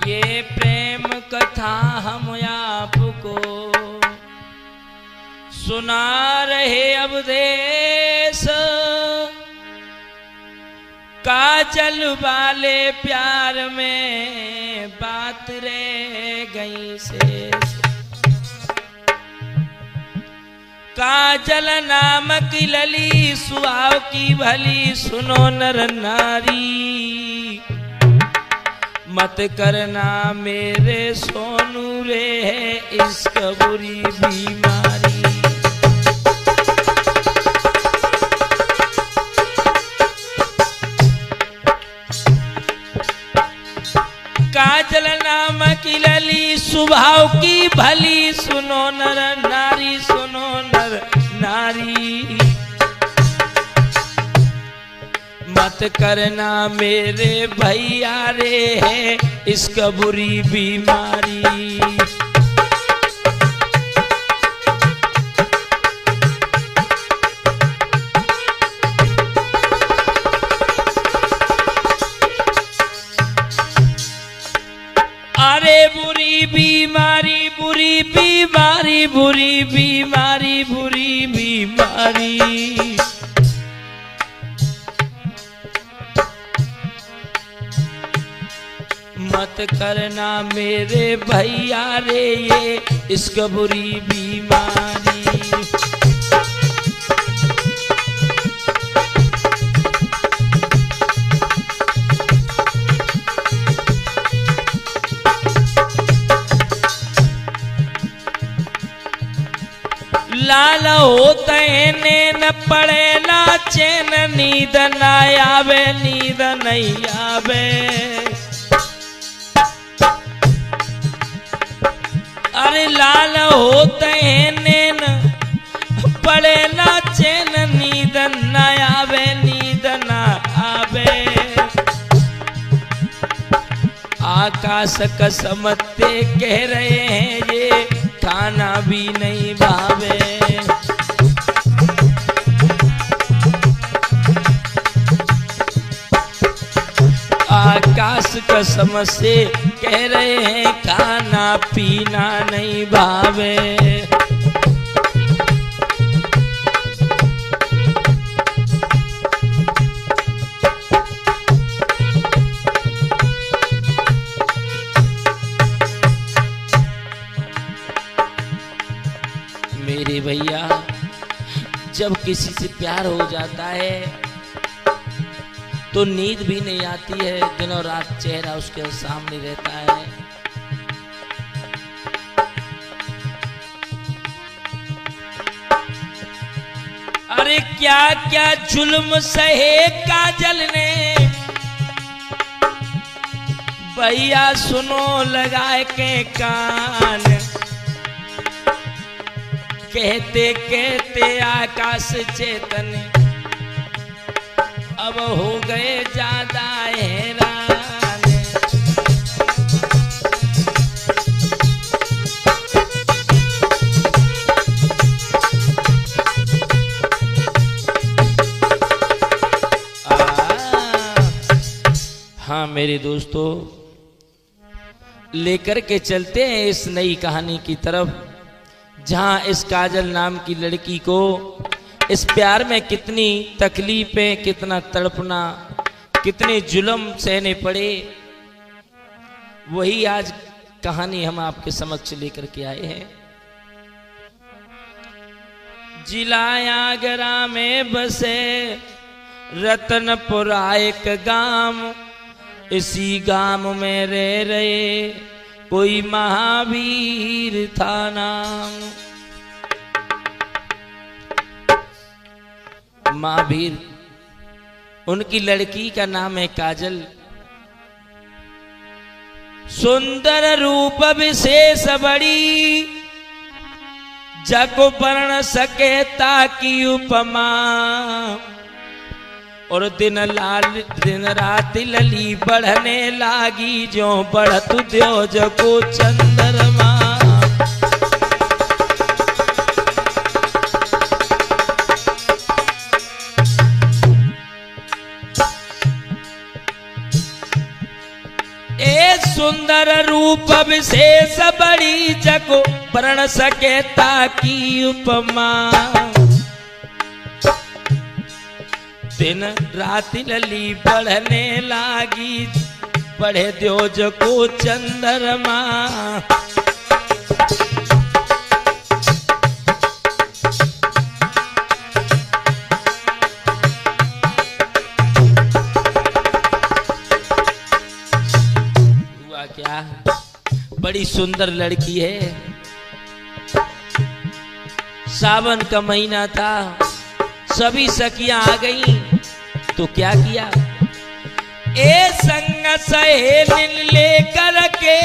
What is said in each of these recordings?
ये प्रेम कथा हम आपको सुना रहे अब देश, काजल वाले प्यार में बात रह गई शेष। काजल नाम की लली सुहाव की भली, सुनो नर नारी मत करना मेरे सोनू रे है इश्क बुरी बीमारी। काजल नाम की लली स्वभाव की भली, सुनो नर नारी सुनो नर नारी मत करना मेरे भैया रे है इश्क बुरी बीमारी। अरे बुरी बीमारी बुरी बीमारी बुरी बीमारी बुरी बीमारी। मत करना मेरे भैया रे ये इश्क बुरी बीमारी। लाल होते न पड़े ना चैन, नींद न आवे नींद नहीं आवे। अरे लाल होते नैन पड़े ना चैन, नींद न आवे नींद न आवे। आकाश कसमते कह रहे हैं ये खाना भी नहीं भावे। आकाश कसम से कह रहे हैं खाना पीना नहीं भावे। मेरे भैया जब किसी से प्यार हो जाता है तो नींद भी नहीं आती है, दिनों रात चेहरा उसके सामने रहता है। अरे क्या क्या जुल्म सहे काजल ने, भैया सुनो लगाए के कान। कहते कहते आकाश चेतन अब हो गए ज्यादा हैरान। हाँ मेरे दोस्तों, लेकर के चलते हैं इस नई कहानी की तरफ, जहां इस काजल नाम की लड़की को इस प्यार में कितनी तकलीफें, कितना तड़पना, कितने जुल्म सहने पड़े, वही आज कहानी हम आपके समक्ष लेकर के आए हैं। जिला आगरा में बसे रतनपुरा एक गांव, इसी गांव में रह रहे कोई महावीर था नाम। महावीर, उनकी लड़की का नाम है काजल। सुंदर रूप विशेष बड़ी, जग वर्ण सके ताकि उपमा। और दिन रात लली बढ़ने लागी, जो बढ़त द्यो जको चंद्रमा। सुंदर रूप विशेष बड़ी जगो वर्ण सके ताकी उपमा। दिन रात लली बढ़ने लागी बढ़े द्योज को चंद्रमा। हुआ क्या, बड़ी सुंदर लड़की है। सावन का महीना था, सभी सखियां आ गई तो क्या किया, ए संग सहेलिन लेकर के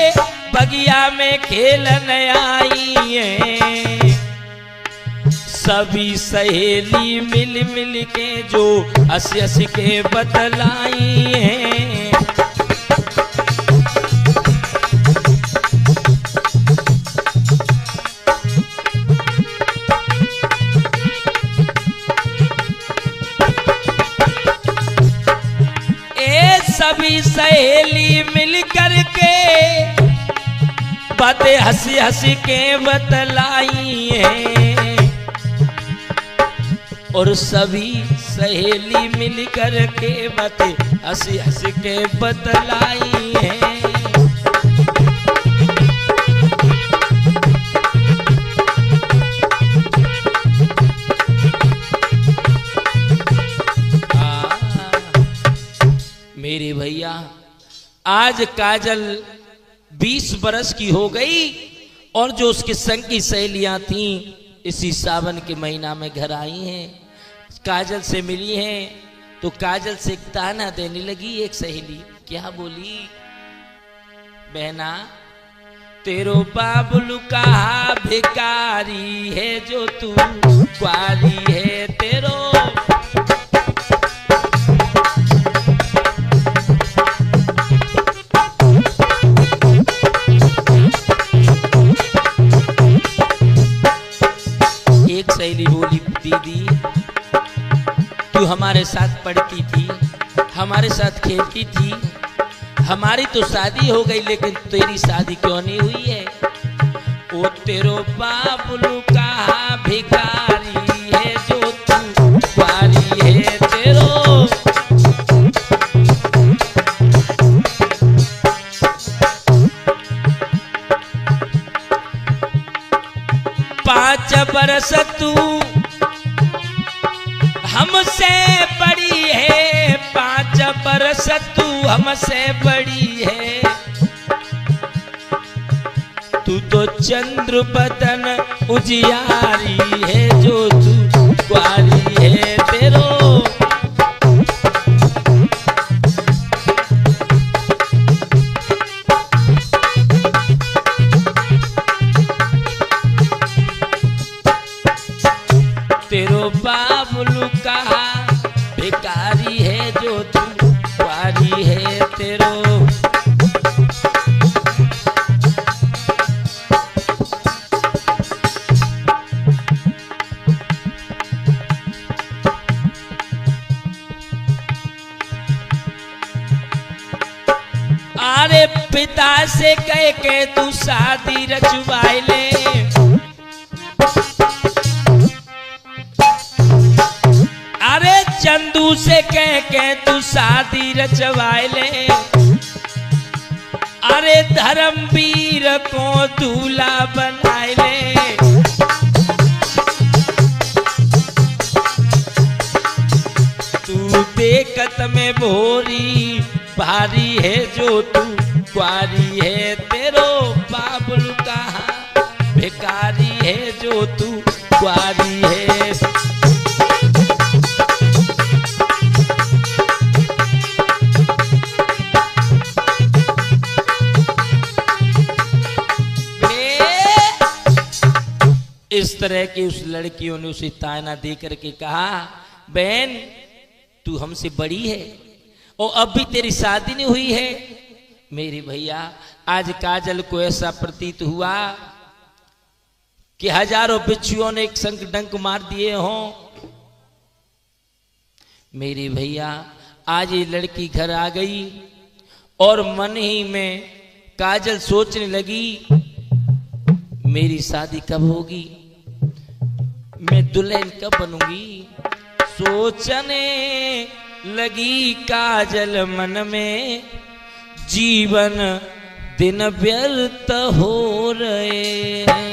बगिया में खेलन आई है। सभी सहेली मिल मिल के जो हंस हंस के बतलाई है। सभी सहेली मिल कर के बातें हंसी हंसी के बतलाई है। और सभी सहेली मिल कर के बातें हंसी हंसी के बतलाई है। मेरे भैया आज काजल 20 बरस की हो गई और जो उसके संग की सहेलियां थीं इसी सावन के महीना में घर आई हैं, काजल से मिली हैं तो काजल से एक ताना देने लगी एक सहेली। क्या बोली, बहना तेरो बाबुल कहा भिकारी है जो तू क्वारी है तेरो। सहेली बोली, दीदी तू हमारे साथ पढ़ती थी, हमारे साथ खेलती थी, हमारी तो शादी हो गई लेकिन तेरी शादी क्यों नहीं हुई है। ओ तेरो बाबुल कहा भिखारी है जो तू क्वारी है तेरो। 5 बरस तू हमसे बड़ी है, 5 बरस तू हमसे बड़ी है। तू तो चंद्र बदन उजियारी है जो तू क्वारी है तेरो। तेरो बाबुल कहा भिखारी है जो तू क्वारी है तेरो। अरे पिता से कह के तू शादी रचवाई ले, चंदू से कह के तू शादी रचवाए ले। अरे धर्मवीर को दूल्हा बनाए ले। तू देखत में भोरी भारी है जो तू क्वारी है तेरो बाबुल कहा भिखारी है जो तू क्वारी है। इस तरह की उस लड़कियों ने उसे ताना दे करके कहा, बहन तू हमसे बड़ी है और अब भी तेरी शादी नहीं हुई है। मेरे भैया आज काजल को ऐसा प्रतीत हुआ कि हजारों बिच्छुओं ने एक संग डंक मार दिए हों। मेरे भैया आज ये लड़की घर आ गई और मन ही में काजल सोचने लगी मेरी शादी कब होगी, मैं दुल्हन कब बनूंगी। सोचने लगी काजल मन में, जीवन दिन व्यर्थ हो रहे हैं।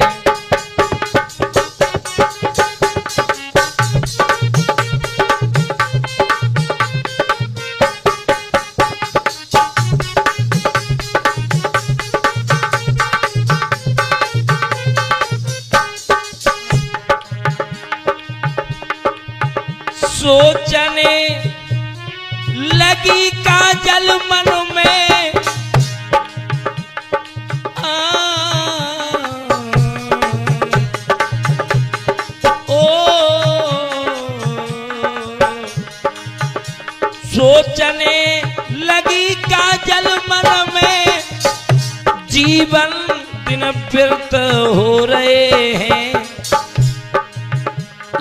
सोचने लगी काजल मन में, सोचने लगी काजल मन में, जीवन दिन व्यर्थ हो रहे हैं।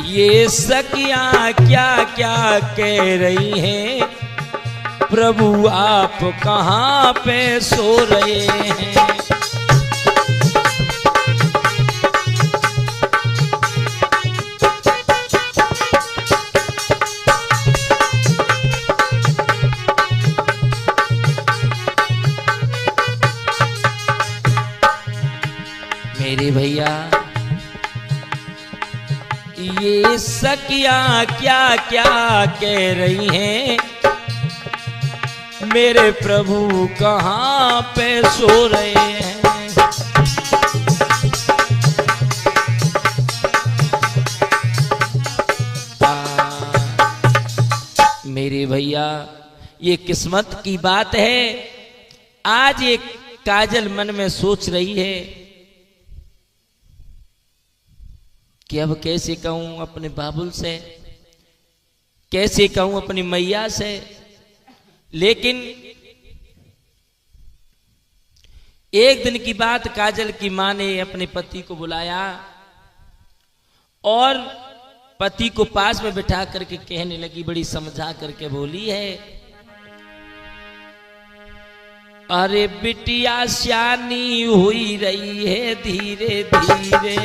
ये सखियां क्या क्या कह रही हैं, प्रभु आप कहां पे सो रहे हैं। मेरे भैया ये सखियां क्या क्या कह रही हैं, मेरे प्रभु कहां पे सो रहे हैं। मेरे भैया ये किस्मत की बात है। आज एक काजल मन में सोच रही है कि अब कैसे कहूं अपने बाबुल से, कैसे कहूं अपनी मैया से। लेकिन एक दिन की बात, काजल की मां ने अपने पति को बुलाया और पति को पास में बिठा करके कहने लगी, बड़ी समझा करके बोली है, अरे बिटिया सियानी हुई रही है धीरे धीरे,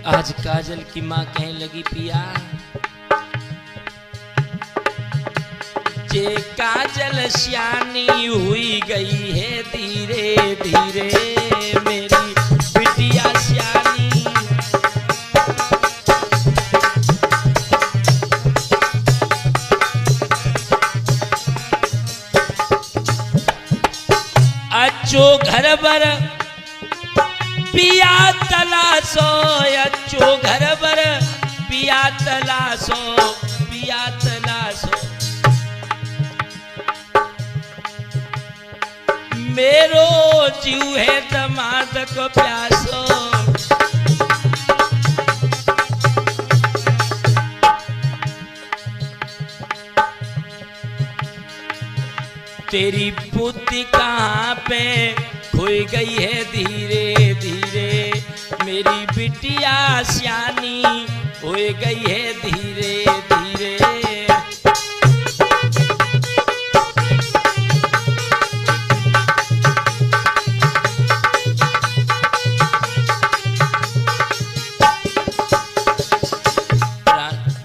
आज काजल की मां कहने लगी, पिया जे काजल सियानी हुई गई है धीरे धीरे, मेरी बिटिया सियानी। अच्छो घर पर पिया तलाशो, अच्छो घर पर पिया तलाशो, पिया तलाशो, मेरो जीव है दमाद को प्यासो। तेरी बुद्धि कहाँ पे खोई गई है धीरे धीरे, मेरी बिटिया सियानी हो गई है धीरे धीरे।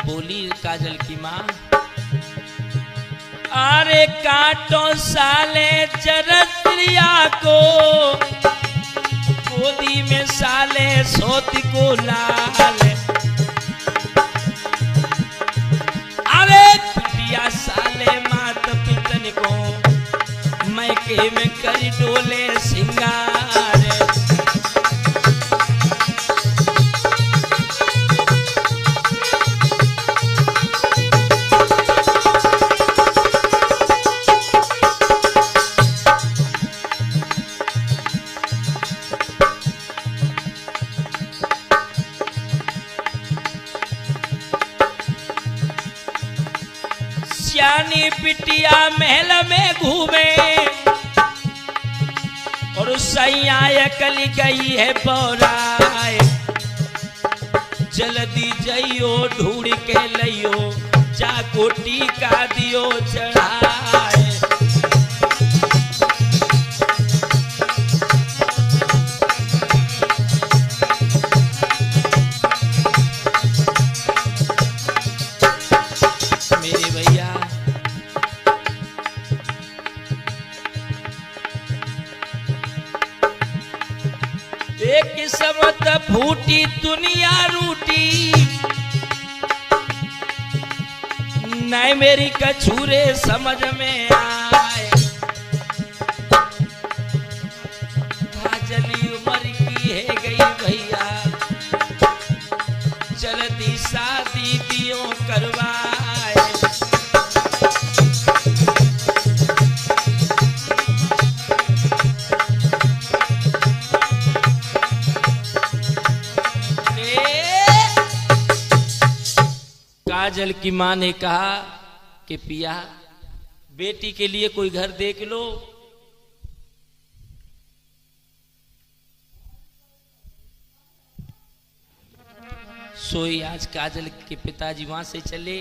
बोली काजल की माँ, अरे काटो साले चरत्रिया को, गोदी में साले सोती को लाल, अरे पिटिया साले मात पितन को, मैके में करी डोले सिंगार। सियानी बिटिया महल में घूमे और सैया कली गई है बोराए, जल्दी जइयो ढूंढ के लियो, जाको टीका दियो चढ़ाए। मेरे भैया एक किस्मत फूटी दुनिया रूटी, नहीं मेरी कछूरे समझ में आए। काजली उम्र की है गई भैया, चलती शादी दियो करवाए। काजल की मां ने कहा कि पिया बेटी के लिए कोई घर देख लो। सोई आज काजल के पिताजी वहां से चले।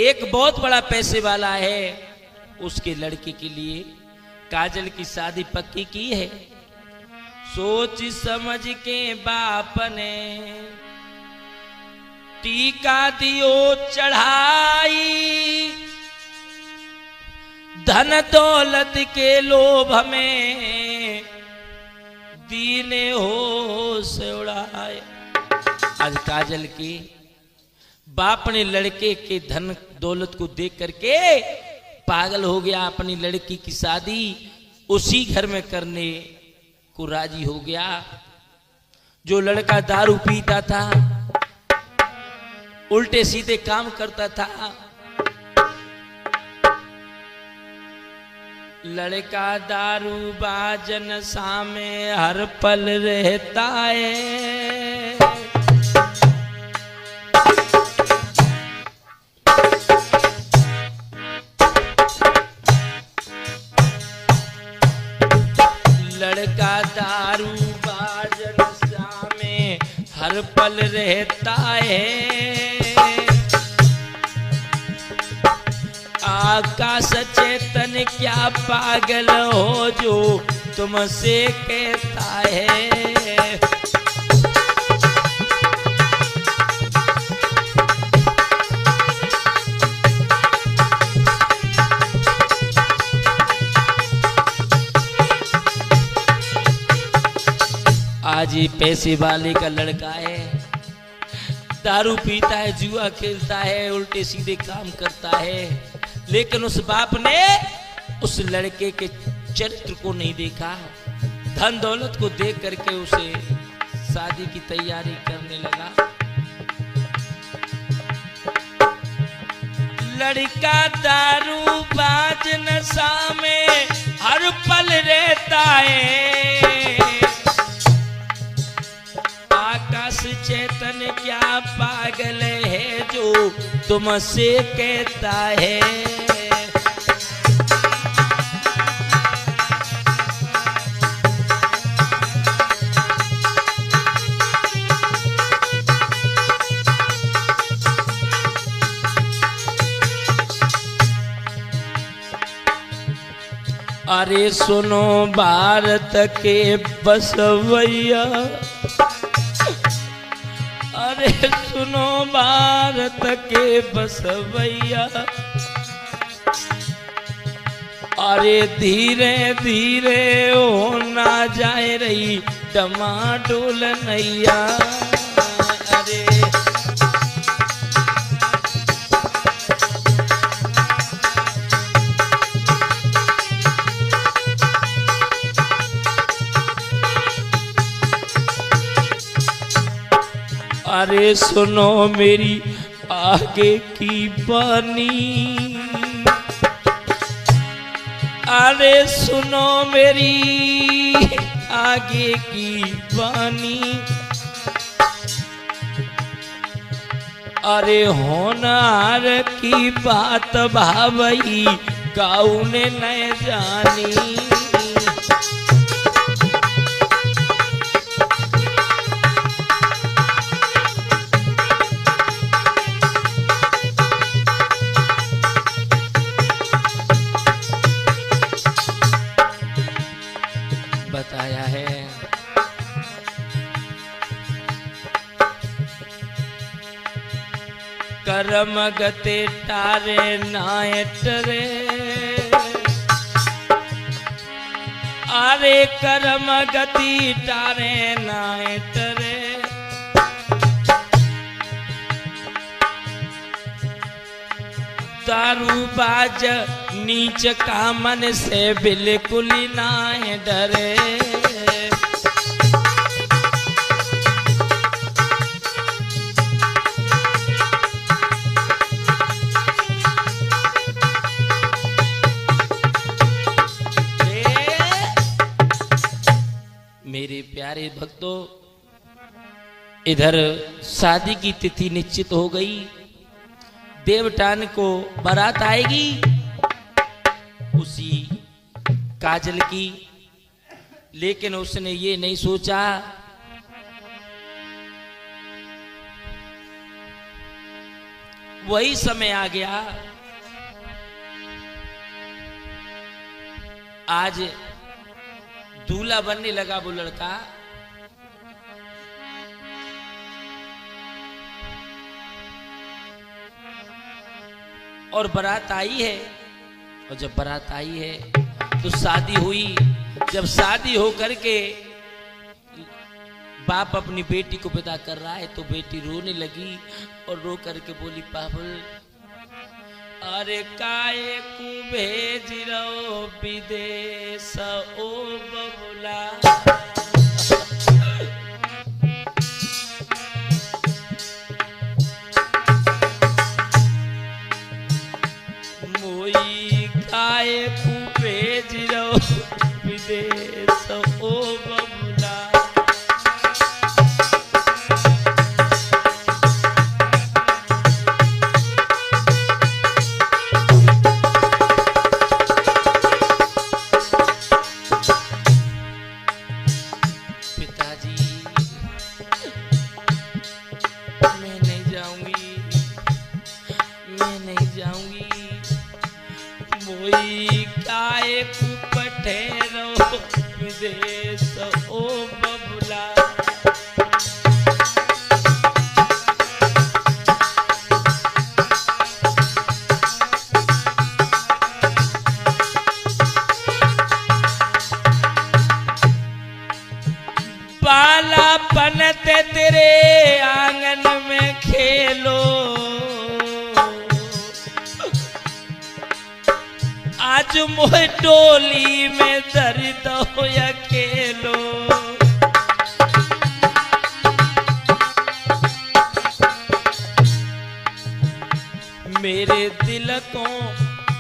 एक बहुत बड़ा पैसे वाला है, उसके लड़के के लिए काजल की शादी पक्की की है। सोच समझ के बाप ने टीका दियो चढ़ाई, धन दौलत के लोभ में दीने होश उड़ाए। आज काजल के बाप ने लड़के के धन दौलत को देख करके पागल हो गया, अपनी लड़की की शादी उसी घर में करने को राजी हो गया। जो लड़का दारू पीता था, उल्टे सीधे काम करता था, लड़का दारू बाजन सामे हर पल रहता है। लड़का दारू बाजन सामे हर पल रहता है। आकाश चेतन क्या पागल हो जो तुमसे कहता है। आज ये पैसे वाले का लड़का है, दारू पीता है, जुआ खेलता है, उल्टे सीधे काम करता है, लेकिन उस बाप ने उस लड़के के चरित्र को नहीं देखा। धन दौलत को देख करके उसे शादी की तैयारी करने लगा। लड़का दारू बाज नशा में हर पल रहता है। आकाश चेतन क्या पागल है जो तुमसे कहता है। अरे सुनो भारत के बसवैया, अरे सुनो भारत के बसवैया, अरे धीरे धीरे हो ना जाए रही डमाडोल नैया। अरे अरे सुनो मेरी आगे की बानी, अरे सुनो मेरी आगे की बानी, अरे होनार की बात भावई काउने न जानी। बताया है कर्म गते तारे नायट रे, अरे कर्म गति तारे नायट रे। दारू बाज नीच कामन से बिल्कुल ना डरे। मेरे प्यारे भक्तों, इधर शादी की तिथि निश्चित हो गई। देवटान को बारात आएगी उसी काजल की, लेकिन उसने ये नहीं सोचा वही समय आ गया। आज दूल्हा बनने लगा वो लड़का। और बारात आई है, और जब बारात आई है तो शादी हुई। जब शादी हो करके बाप अपनी बेटी को विदा कर रहा है तो बेटी रोने लगी और रो करके बोली, पागल अरे काहे को भेज रहो विदेश ओ बबुला। मोई काहे को भेज रहो विदेश ओ बबुला। विदेश ओ बबुला। बाला पनते तेरे आंगन में खेलो, आज मोह टोली में दर्द हो अकेलो। मेरे दिल को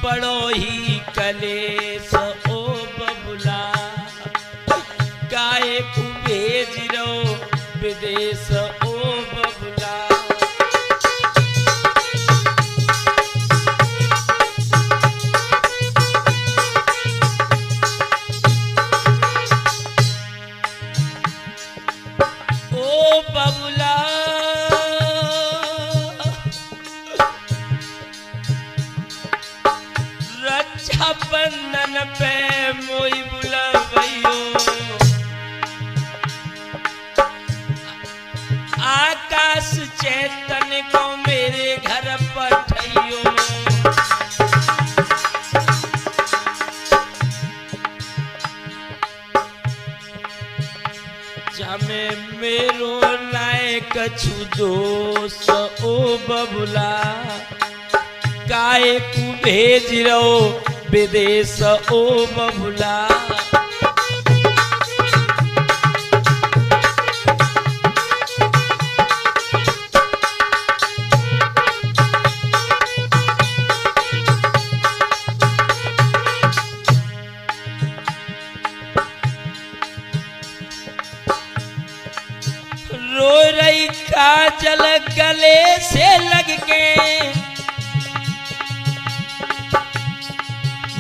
पड़ो ही कलेस ओ बबुला। काहे को भेज रहो विदेश ओ बबुला। बंधन पे मोई बुलावैयो, आकाश चैतन को मेरे घर पठैयो। जामे मेरो नायक छु दोष ओ बबुला। काहे को भेज रहो विदेश ओ बबुला। रो रही काज काजल गले से लग के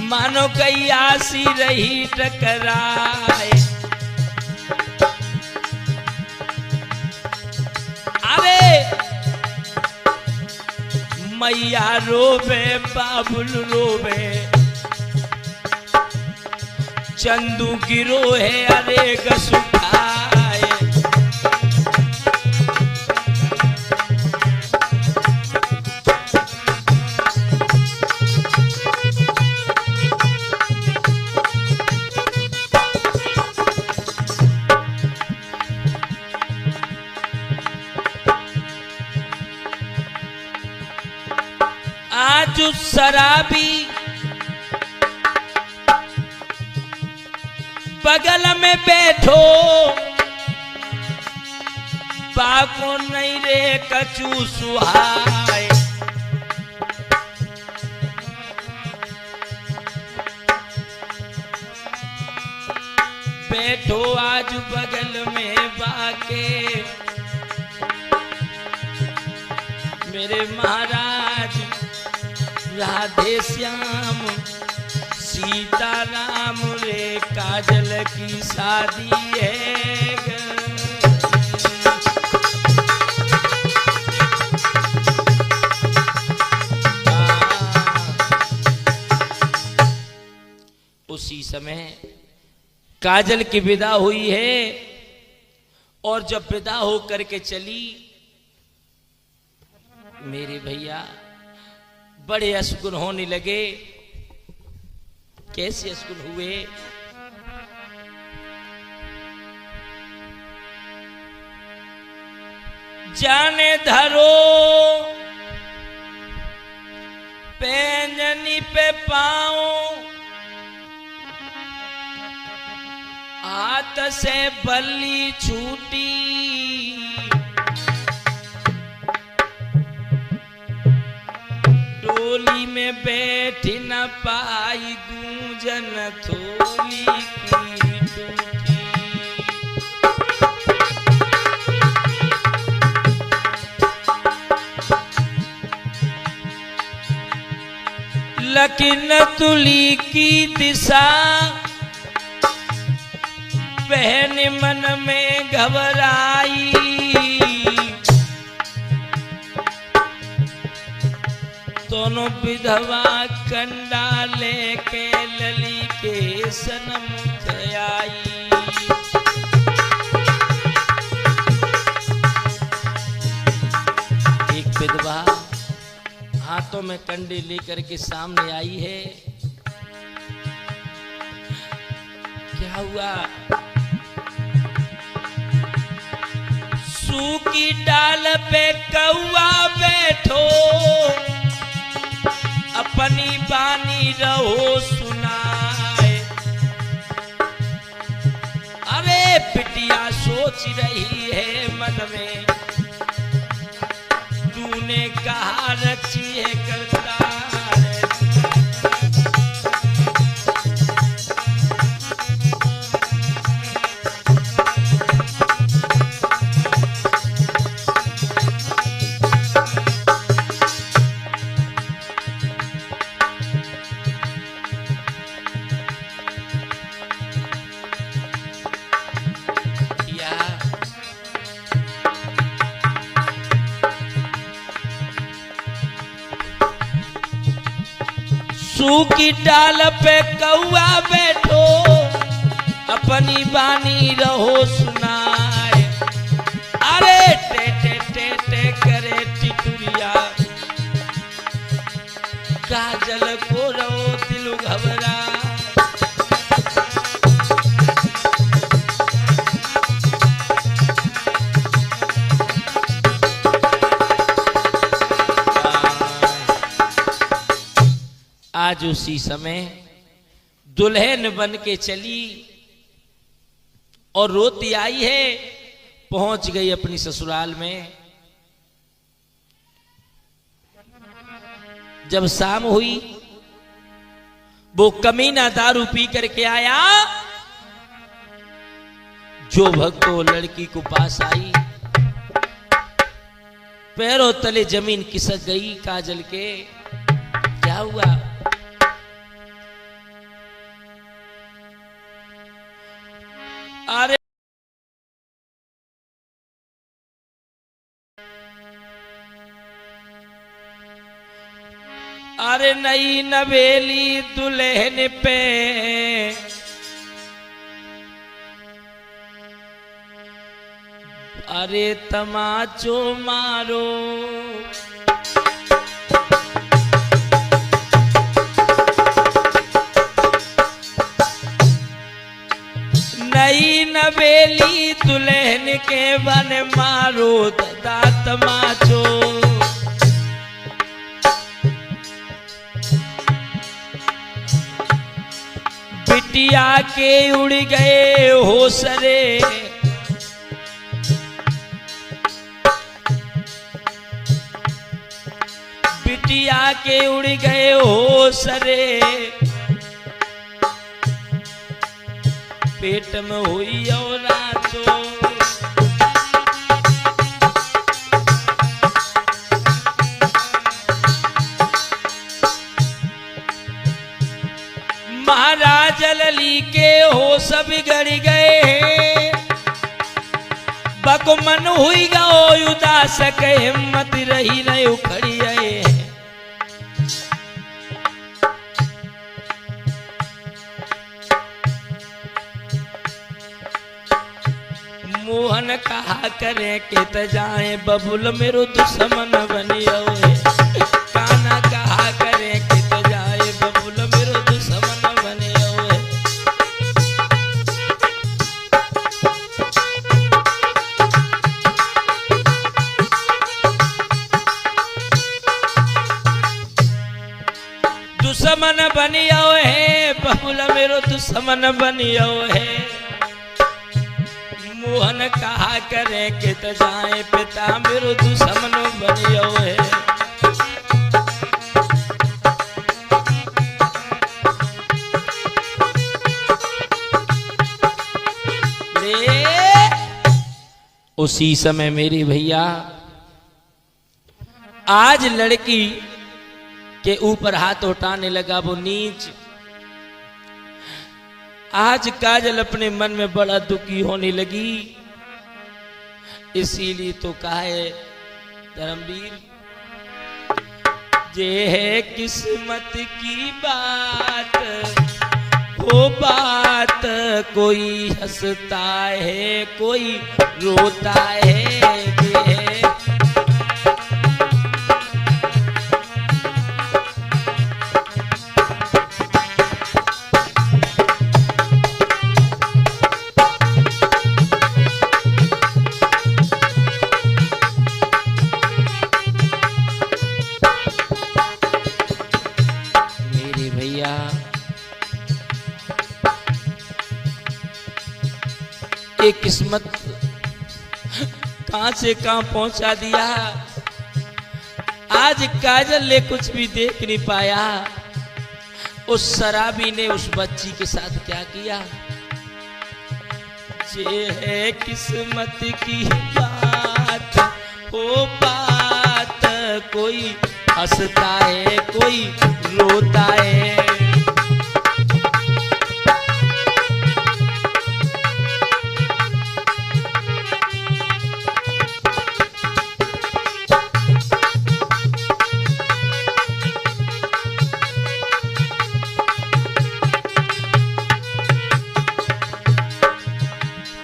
मानो कई आसी रही टकराए। अरे मैया रोवे बाबुल रोवे चंदू गिरो है अरे गसुखाए। आज शराबी बगल में बैठो बाको नहीं रे कचू सुहाए। बैठो आज बगल में बाके मेरे महाराज राधे श्याम सीताराम रे काजल की शादी है। उसी समय काजल की विदा हुई है और जब विदा होकर के चली मेरे भैया बड़े असगुन होने लगे। कैसे असगुन हुए? जाने धरो पैंजनी पे पाऊं हाथ से बल्ली छूटी। डोली में बैठ न पाई गूंजन थोली की टूटी। लकिन तुली की दिशा बहन मन में घबराई। दोनों विधवा कंडा लेके लली के सनम आई। एक विधवा हाथों में कंडे लेकर के सामने आई है। क्या हुआ? सूखी डाल पे कौआ बैठो अपनी बानी रहो सुनाए। अरे बिटिया सोच रही है मन में तूने कहा रखी है करतार। सूखी डाल पे कौआ बैठो अपनी बानी रहो सुनाए। अरे टे टे टे टे करे टिटुरिया काजल को रहो दिल घबरा। आज उसी समय दुल्हन बन के चली और रोती आई है। पहुंच गई अपनी ससुराल में। जब शाम हुई वो कमीना दारू पी करके आया। जो भक्तो लड़की को पास आई पैरों तले जमीन खिसक गई काजल के। क्या हुआ? अरे अरे नई नवेली दुल्हन पे अरे तमाचो मारो। नई नवेली दुल्हन के बन मारो दादा तमाचो। बिटिया के उड़ गए होसरे। बिटिया के उड़ गए होसरे। पेट में हुई और नाचो। महाराज लली के होश बिगड़ गए। बकमन हुई गो उदास के हिम्मत रही न उखड़ी आए। मोहन कहा करे के त जाए बबुल मेरो दुश्मन बनियो। काना कहा करे के त जाए बबुल मेरो दुश्मन बनियो। दुश्मन बनियो है बबुल मेरो दुश्मन बनियो है। मोहन कहा करे के त जाए पिता मेरो दुश्मन बनियो है। उसी समय मेरी भैया आज लड़की के ऊपर हाथ उठाने लगा वो नीच। आज काजल अपने मन में बड़ा दुखी होने लगी। इसीलिए तो कहा है धर्मवीर, ये है किस्मत की बात वो बात। कोई हंसता है कोई रोता है। ये है ये किस्मत कहां से कहां पहुंचा दिया। आज काजल ने कुछ भी देख नहीं पाया। उस शराबी ने उस बच्ची के साथ क्या किया। ये है किस्मत की बात वो बात। कोई हंसता है कोई रोता है।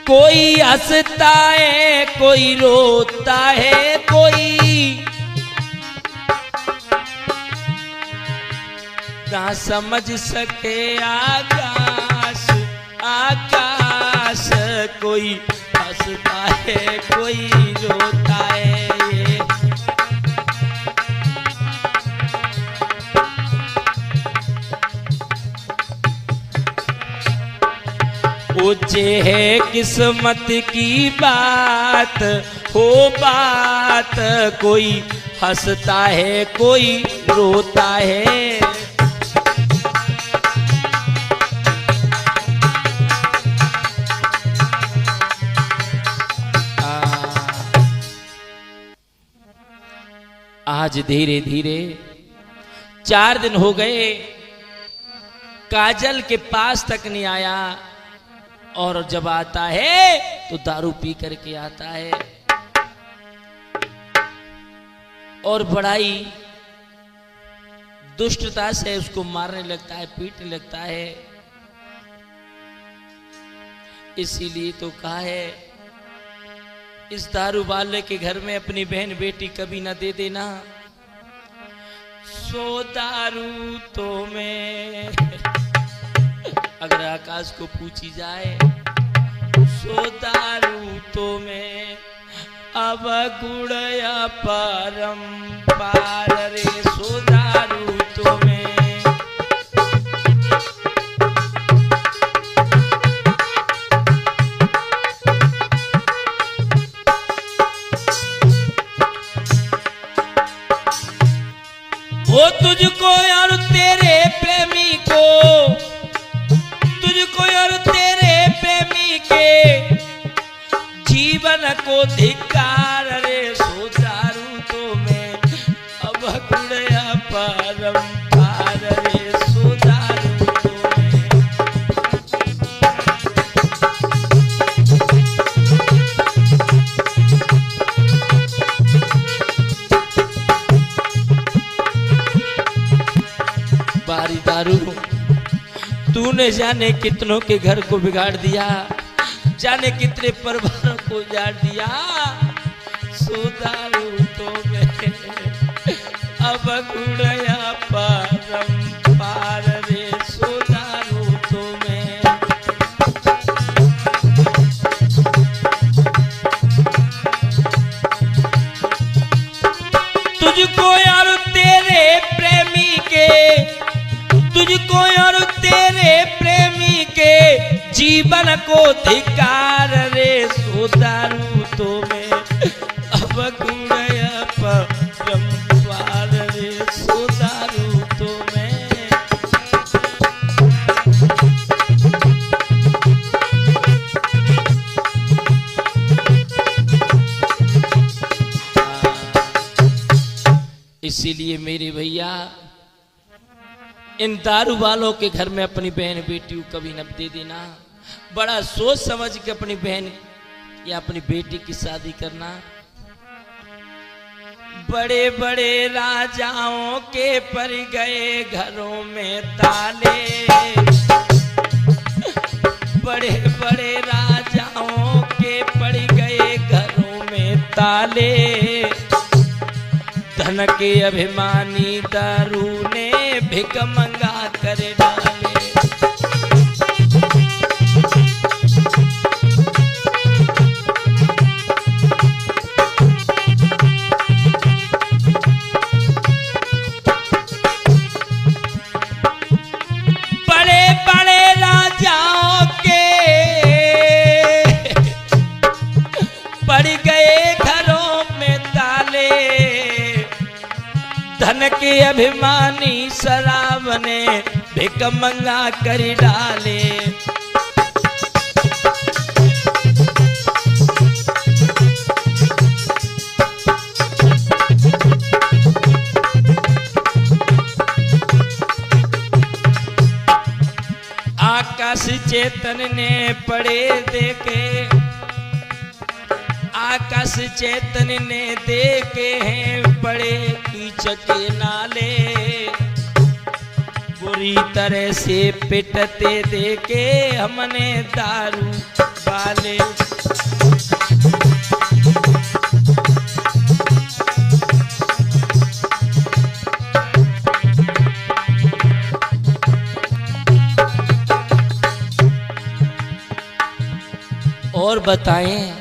कोई हंसता है कोई रोता है। कोई ना समझ सके आकाश आकाश। कोई हंसता है कोई रोता है। ये है किस्मत की बात हो बात। कोई हंसता है कोई रोता है। आज धीरे धीरे 4 दिन हो गए, काजल के पास तक नहीं आया, और जब आता है तो दारू पी करके आता है और बड़ाई दुष्टता से उसको मारने लगता है, पीटने लगता है। इसीलिए तो कहा है, इस दारू वाले के घर में अपनी बहन बेटी कभी ना दे देना। सो दारू तो मैं अगर आकाश को पूछी जाए, सो दारू तो मैं अब गुड़या परम्पार रे, सो दारू तो मैं। वो तुझको और तेरे प्रेमी को, तुझको और तेरे प्रेमी के जीवन को धिक्कार रे, सो दारू तो मैं अब गुड़या परम्पार रे, सो दारू तो मैं। बारी दारू तूने जाने कितनों के घर को बिगाड़ दिया, जाने कितने परिवारों को उजाड़ दिया। सो दारू तो मैं अब गुड़या परम्पार रे, सो दारू तो मैं। तुझको और तेरे प्रेमी के, तुझको और तेरे प्रेमी के जीवन को धिक्कार रे, सो दारू तो मैं अब गुड़या परम्पार रे, सो दारू तो मैं। इसीलिए मेरे भैया, इन दारू वालों के घर में अपनी बहन बेटी को कभी न दे देना। बड़ा सोच समझ के अपनी बहन या अपनी बेटी की शादी करना। बड़े बड़े राजाओं के पड़ गए घरों में ताले, बड़े बड़े राजाओं के पड़ गए घरों में ताले। धन के अभिमानी दारू ने भिक मंगा कर डाले। बड़े बड़े राजाओं के पड़ गए घरों में ताले। धन के अभिमानी शराब ने भिक मंगा कर डाले। आकाश चेतन ने पड़े देखे, आकाश चेतन ने देखे हैं बड़े कीच के नाले। बुरी तरह से पिटते देखे हमने दारू वाले। और बताएं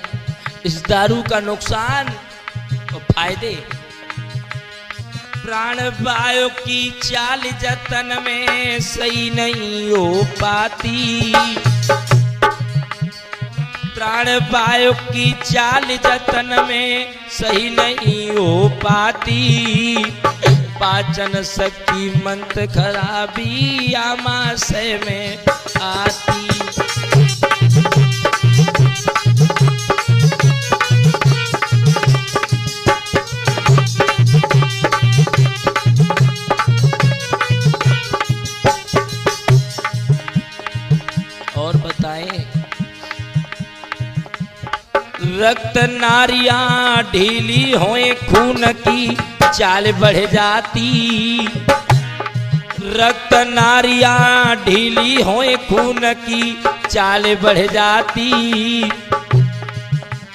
इस दारू का नुकसान और फायदे। प्राण वायु की चाल जतन में सही नहीं हो पाती। प्राण वायु की चाल जतन में सही नहीं हो पाती। पाचन शक्ति मंत्र खराबी आमाशय में आती। रक्त नारियां ढीली होए खून की चाल बढ़ जाती। रक्त नारियां ढीली होए खून की चाल बढ़ जाती।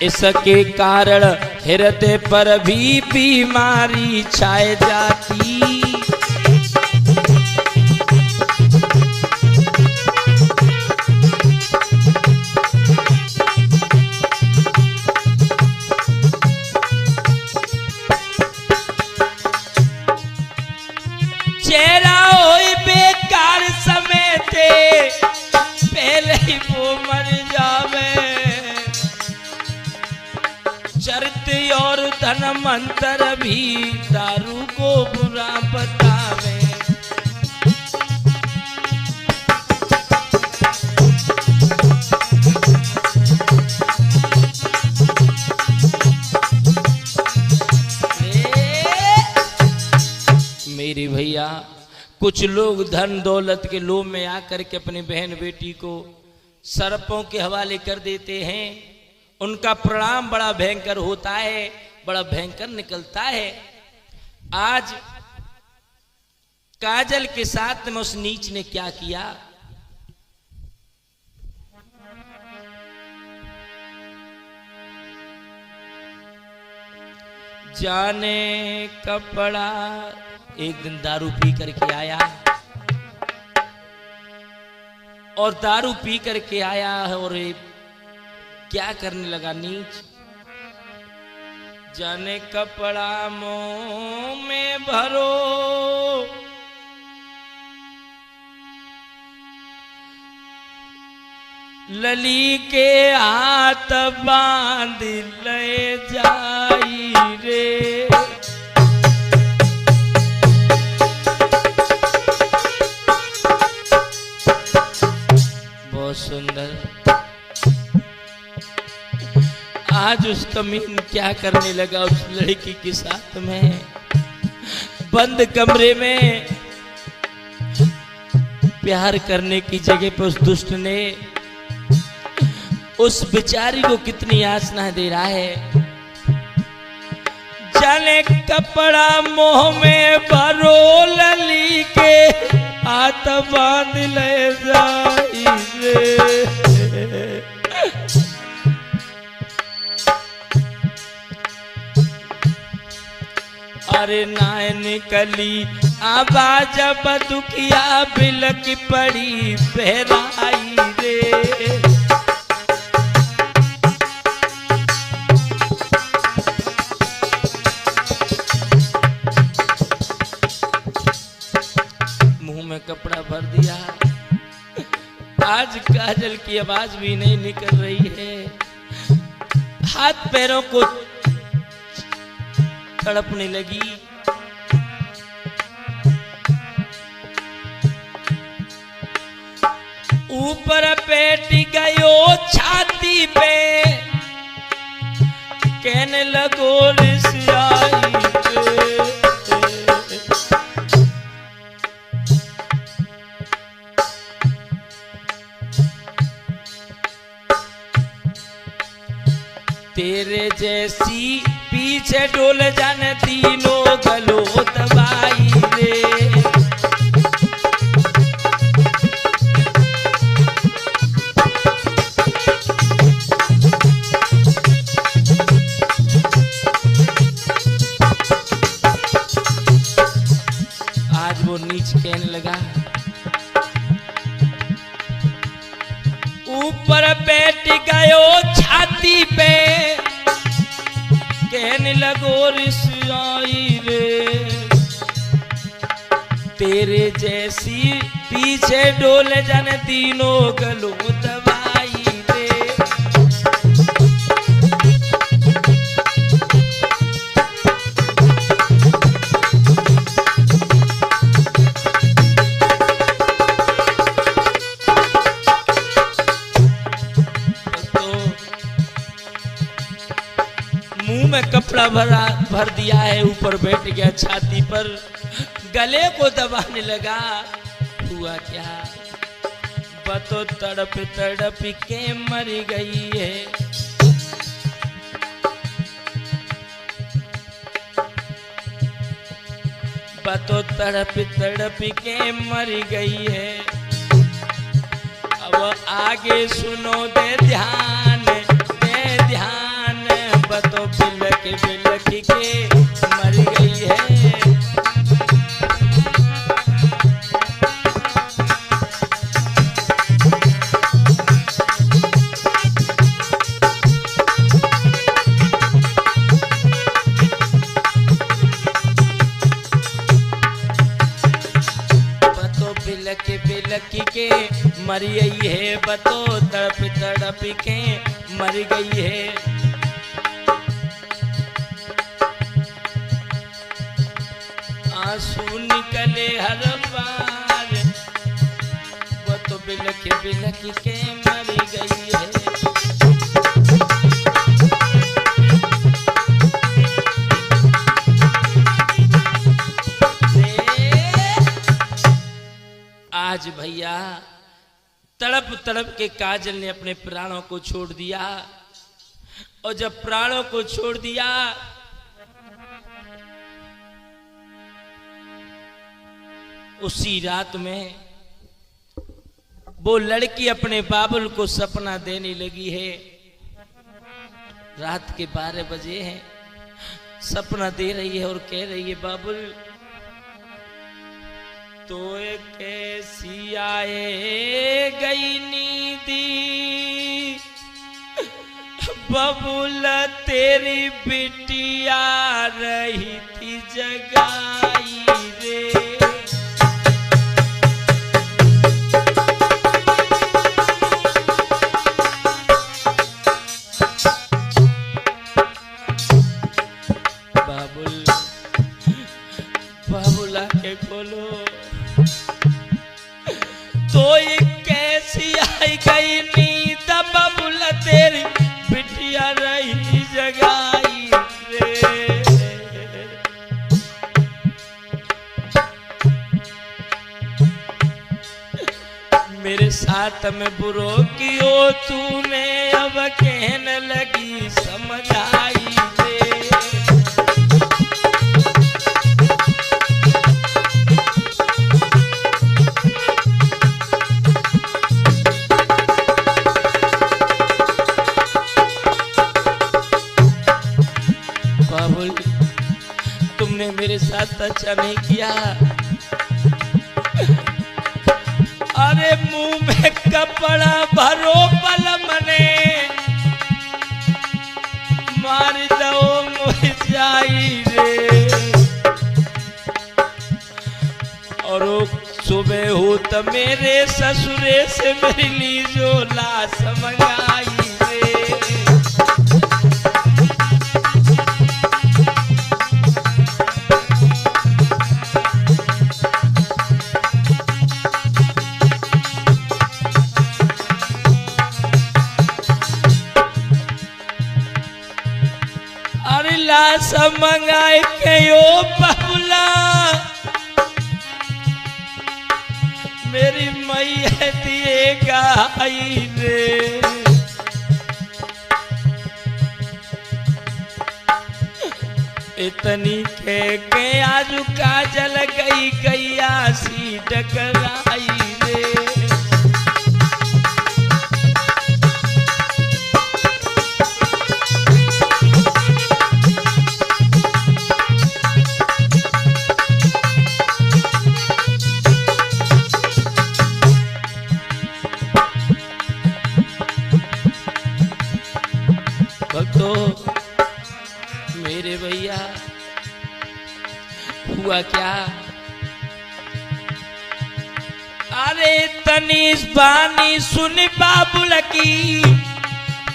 इसके कारण हृदय पर भी बीमारी छाए जाती। चेहरा होई बेकार समय थे पहले ही वो मर जावे। चरित्र और धन मंत्र भी दारू को बुरा बतावे। मेरे भैया कुछ लोग धन दौलत के लोभ में आकर के अपनी बहन बेटी को सर्पों के हवाले कर देते हैं। उनका परिणाम बड़ा भयंकर होता है, बड़ा भयंकर निकलता है। आज काजल के साथ में उस नीच ने क्या किया? जाने कपड़ा एक दिन दारू पी करके आया और दारू पी करके आया और क्या करने लगा नीच। जाने कपड़ा मुंह में भरो लली के हाथ बांध ले जाई रे। बहुत सुंदर। आज उस कमीन क्या करने लगा उस लड़की के साथ में? बंद कमरे में प्यार करने की जगह पर उस दुष्ट ने उस बेचारी को कितनी यातना दे रहा है। जाने कपड़ा मोह में भरो लली के हाथ बांध ले जाई रे। अरे नाय निकली आवाज बदुखिया बिलक पड़ी बहराई रे। मुंह में कपड़ा भर दिया। आज काजल की आवाज भी नहीं निकल रही है। हाथ पैरों को तड़पने लगी। ऊपर पेट गयो छाती पे कहने लगो रिसियाई तेरे जैसी पीछे डोल जान तीनों गलो दबाई रे। आज वो नीच कहने लगा। ऊपर बैठ गयो छाती पे कहने लगो रिसियाई रे। तेरे जैसी पीछे डोल जन तीनों गलो दबाई रे। मुंह में कपड़ा भर दिया है, ऊपर बैठ गया छाती पर, गले को दबाने लगा। हुआ क्या? बतो तड़प तड़प के मर गई है। बतो तड़प तड़प के मर गई है। अब आगे सुनो दे ध्यान, बतो बिलख बिलख के मर गई है। बिलख के मर गई है, बतो तड़प तड़प के मर गई है। आंसू निकले हर बार, बतो बिलख बिलख के मर गई है। आज भैया तड़प तड़प के काजल ने अपने प्राणों को छोड़ दिया, और जब प्राणों को छोड़ दिया उसी रात में वो लड़की अपने बाबुल को सपना देने लगी है। रात के 12 बजे हैं, सपना दे रही है और कह रही है, बाबुल तो कैसी आए गई नींदी, बबुल तेरी बिटिया रही थी जगाई रे। बाबुल बाबुल आके खोलो, तो ये कैसी आई गई नींद, बबुल तेरी बिटिया रही जगाई रे। मेरे साथ में बुरो कियो तूने, अब कहने लगी समझ आई रे। बाबुल तुमने मेरे साथ अच्छा नहीं किया। अरे मुंह में कपड़ा भरो बलम ने, मार दो मुझ जाई रे। और सुबह हो तो मेरे ससुरे से मेरी ली जो लाश मंगाई रे। लाश मंगाए के ओ बबुला, मेरी मैया दिएगा आई रे। इतनी के आज काजल गई गैया सी डकराई रे। भक्तों मेरे भैया हुआ क्या, अरे तनीस बानी सुन बाबुल की,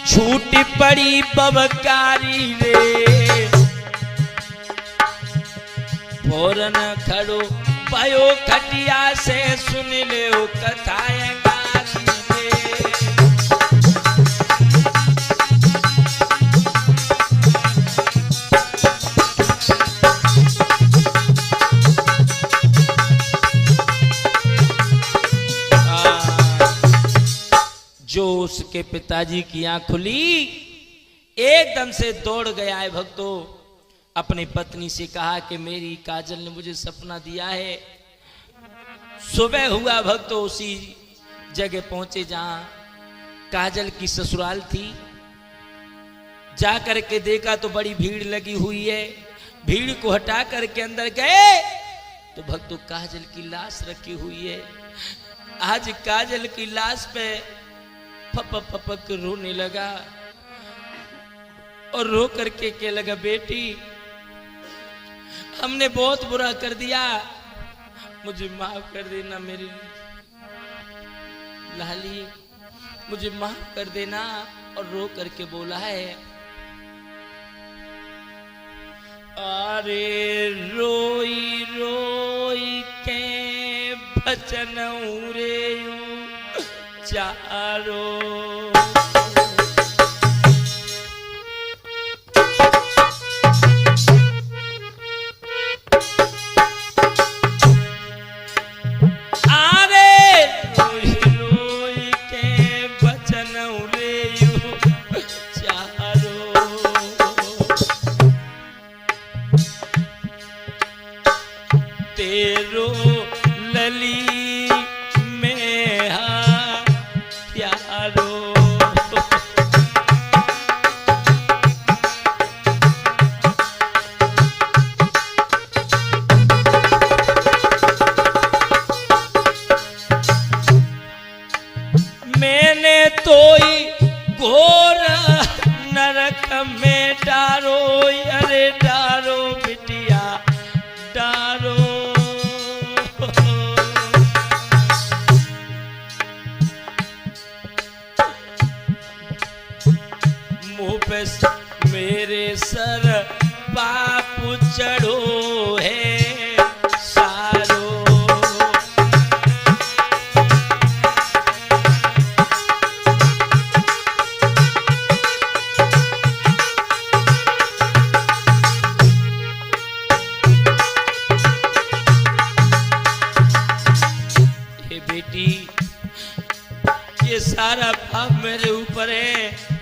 छूट पड़ी बबकारी रे। फौरन खड़ो भयो खटिया से सुन ले कथाएगा। जो उसके पिताजी की आंख खुली एकदम से दौड़ गया है भक्तों, अपनी पत्नी से कहा कि मेरी काजल ने मुझे सपना दिया है। सुबह हुआ, भक्त तो उसी जगह पहुंचे जहां काजल की ससुराल थी। जा करके देखा तो बड़ी भीड़ लगी हुई है। भीड़ को हटा करके अंदर गए तो भक्तों काजल की लाश रखी हुई है। आज काजल की लाश पे फपक फपक रोने लगा और रो करके के लगा, बेटी हमने बहुत बुरा कर दिया, मुझे माफ कर देना मेरी लाली, मुझे माफ कर देना। और रो करके बोला है, अरे रोई रोई के भजन रे चारो, तेरो लली में हा प्यारो। मैंने तो ही घोर नरक में डारो, अरे डारो बिटिया डारो। मुंह पे मेरे सर पाप चढ़ो है सारो। हे बेटी, ये सारा पाप मेरे ऊपर है,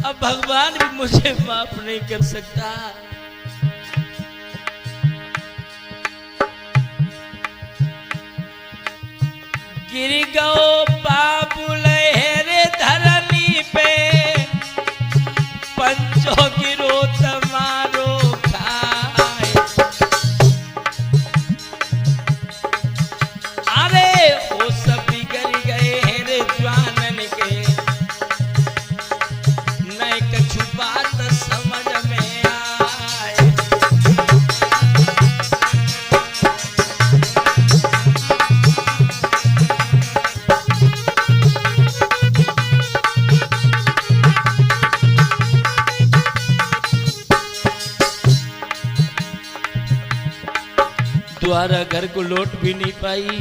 अब भगवान भी मुझे माफ नहीं कर सकता। गिर गओ बाबुल हेरे धरनी पे, पंचो गिरो तमारो खाए। अरे हो सब बिगड़ गए हैं रे जवानन के, नहीं कछु बात समझ में आए। द्वारा घर को लौट भी नहीं पाई,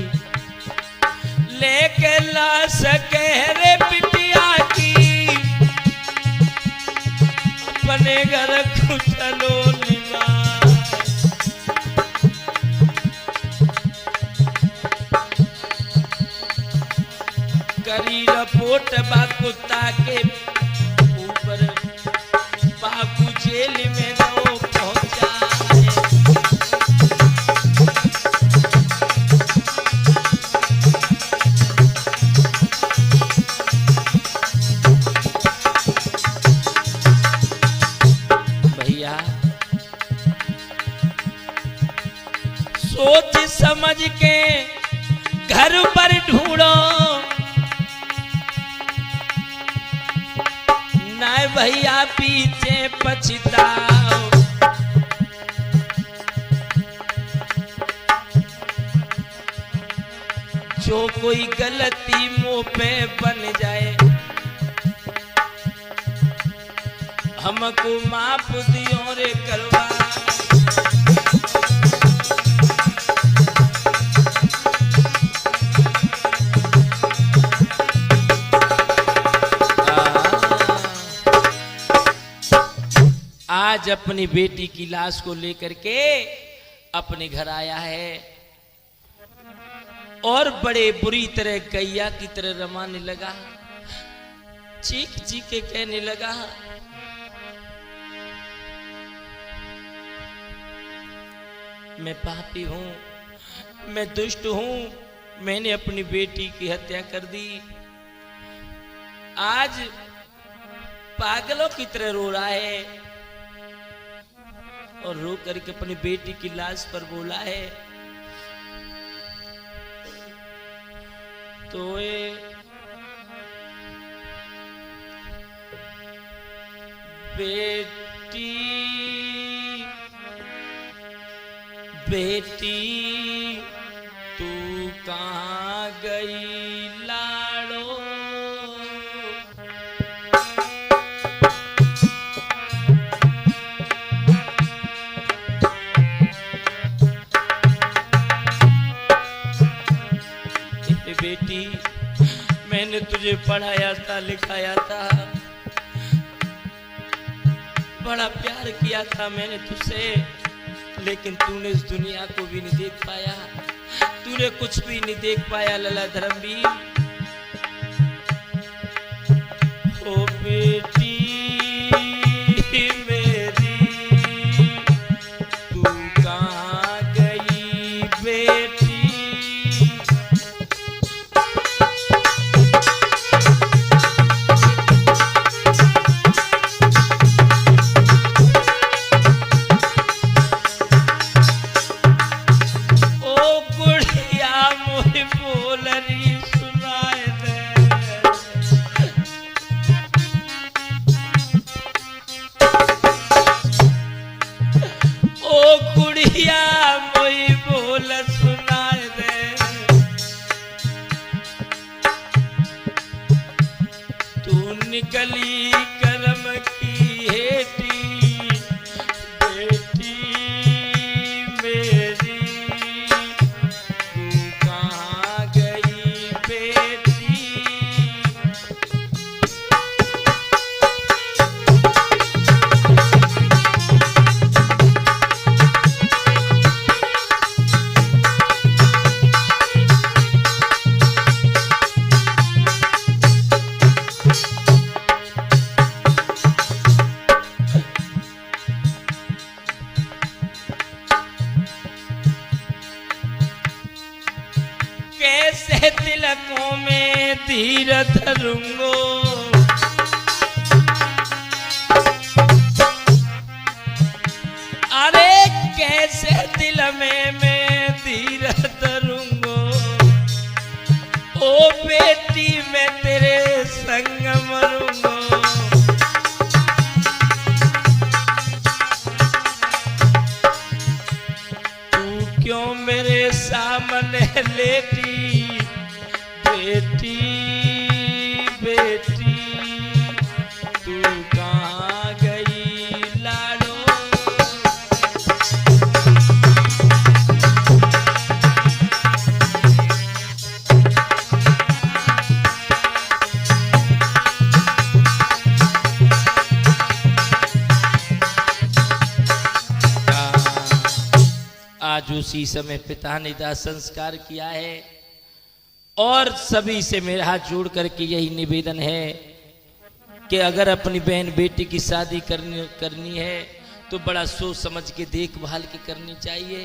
लेके ला सके रे बिटिया की, अपने घर को चलो निमाए। करी रपोट बा कुत्ता के ऊपर, बाबू जेल में नो पहुंचाए। सोच समझ के घर पर ढूंढो, ना भैया पीछे पछताओ। जो कोई गलती मुंह पे बन जाए, हमको माफ दियो रे करवा। आज अपनी बेटी की लाश को लेकर के अपने घर आया है और बड़े बुरी तरह गैया की तरह रमाने लगा, चीख चीख के कहने लगा, मैं पापी हूं, मैं दुष्ट हूं, मैंने अपनी बेटी की हत्या कर दी। आज पागलों की तरह रो रहा है और रो करके अपनी बेटी की लाश पर बोला है, तो बेटी बेटी तू कहाँ गई लाड़ो, बेटी मैंने तुझे पढ़ाया था, लिखाया था, बड़ा प्यार किया था मैंने तुझसे, लेकिन तूने इस दुनिया को भी नहीं देख पाया, तूने कुछ भी नहीं देख पाया लला धर्मवीर। ओ बेटी मेरी तू कहाँ गई बेटी, निकली करम की हेटी बेटी मेरी तू कहाँ गई बेटी, कैसे तिलकों में धीर धरूंगो, अरे कैसे दिल में मैं धीर धरूंगो, ओ बेटी मैं तेरे संग मरूंगो, तू क्यों मेरे सामने लेटी बेटी बेटी तू कहाँ गई लाडो, आज उसी समय पिता ने दाह संस्कार किया है और सभी से मेरा हाथ जोड़ करके यही निवेदन है कि अगर अपनी बहन बेटी की शादी करनी है तो बड़ा सोच समझ के देखभाल के करनी चाहिए।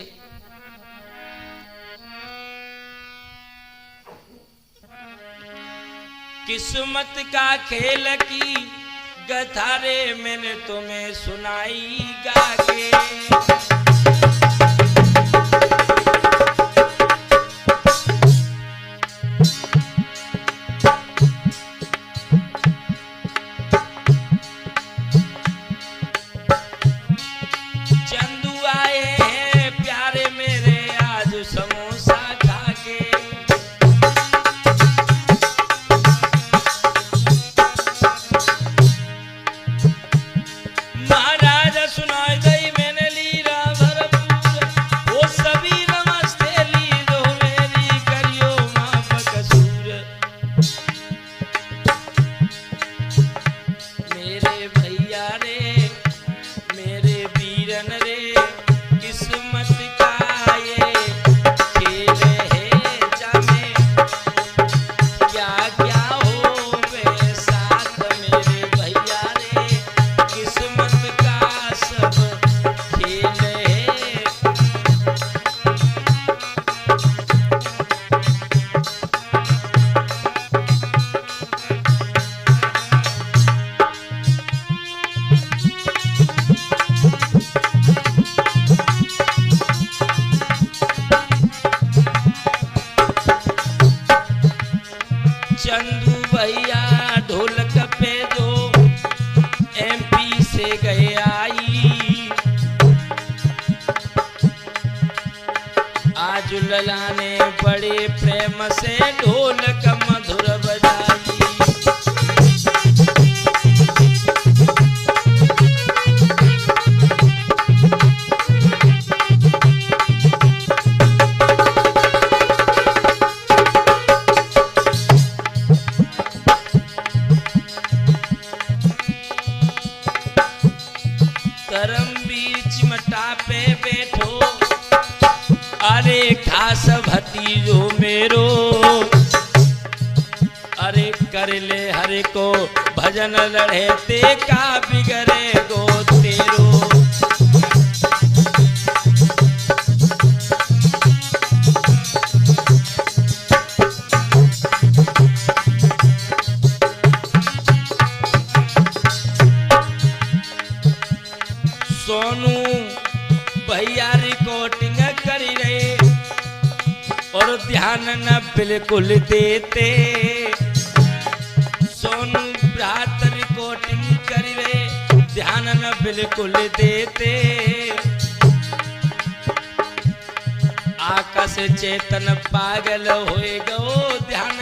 किस्मत का खेल की गथारे मैंने तुम्हें सुनाई गा के, महाराज सुनाई दई मैंने लीला भैया ढोलक पे जो एमपी से गए आई, आज लला ने बड़े प्रेम से ढोलक मधुर बजाई। करमवीर चिमटा पे बैठो, अरे खास भतीजो मेरो, अरे कर ले हरे को भजन लड़े ते का बिगड़े गो तेरो। सोनू भैया रिकॉर्डिंग करी रहे और ध्यान न बिल्कुल देते, सोनू भ्रात रिकॉर्डिंग करी रहे ध्यान न बिल्कुल देते, आकाश चेतन पागल होए गो ध्यान